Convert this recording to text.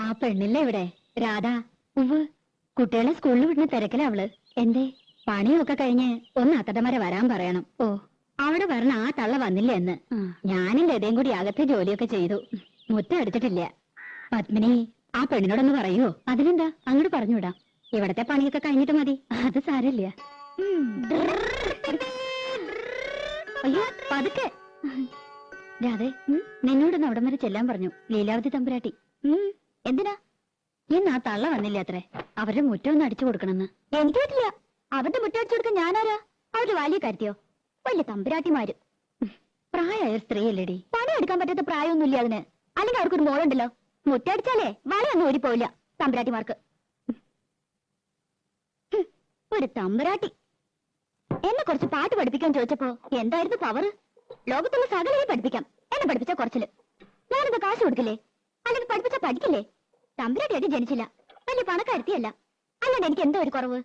ആ പെണ്ണില്ലേ ഇവിടെ രാധ? ഉവ്, കുട്ടികളെ സ്കൂളിൽ വിടുന്ന തിരക്കില അവള്. എന്തേ? പണിയൊക്കെ കഴിഞ്ഞ് ഒന്ന് അത്തടമര വരാൻ പറയണം. ഓ, അവിടെ പറഞ്ഞ ആ തള്ള വന്നില്ല എന്ന്. ഞാനും ലതയും കൂടി അകത്തെ ജോലിയൊക്കെ ചെയ്തു. മുറ്റം അടിച്ചിട്ടില്ല. പത്മിനി, ആ പെണ്ണിനോടൊന്ന് പറയോ? അതിനെന്താ, അങ്ങോട്ട് പറഞ്ഞുവിടാം. ഇവിടത്തെ പണിയൊക്കെ കഴിഞ്ഞിട്ട് മതി. അത് സാരമില്ല. അയ്യോ, പതുക്കെ. രാധേ, നിന്നോടൊന്ന് അവിടം വരെ ചെല്ലാൻ പറഞ്ഞു ലീലാവതി തമ്പുരാട്ടി. എന്തിനാ? ഇന്ന് ആ തള്ള വന്നില്ല അത്രേ. അവരുടെ മുറ്റം ഒന്ന് അടിച്ചു കൊടുക്കണമെന്ന്. എനിക്ക് പറ്റില്ല. അവരുടെ മുറ്റം അടിച്ചു കൊടുക്കാൻ ഞാനാരാ? അവര് വലിയ കാര്യത്തിയോ? വലിയ തമ്പുരാട്ടിമാര്. പ്രായമായ സ്ത്രീയല്ലേടി. പണിയെടുക്കാൻ പറ്റാത്ത പ്രായമൊന്നുമില്ല അതിന്. അല്ലെങ്കിൽ അവർക്കൊരു മോളുണ്ടല്ലോ. മുറ്റടിച്ചാലേ വളയൊന്നും ഓടിപ്പോവില്ല തമ്പുരാട്ടിമാർക്ക്. ഒരു തമ്പുരാട്ടി എന്നെ കുറച്ച് പാട്ട് പഠിപ്പിക്കാൻ ചോദിച്ചപ്പോ എന്തായിരുന്നു പവർ? ലോകത്തുള്ള സകലയെ പഠിപ്പിക്കാം. എന്നെ പഠിപ്പിച്ച കുറച്ചില്. ഞാനെന്താ കാശ് കൊടുക്കില്ലേ? അല്ലെങ്കിൽ പഠിപ്പിച്ച പഠിക്കില്ലേ? തമ്പുരാട്ടിയായിട്ട് ജനിച്ചില്ല, വലിയ പണക്കാരുത്തിയല്ല. അല്ലാണ്ട് എനിക്ക് എന്തോ ഒരു കുറവ്.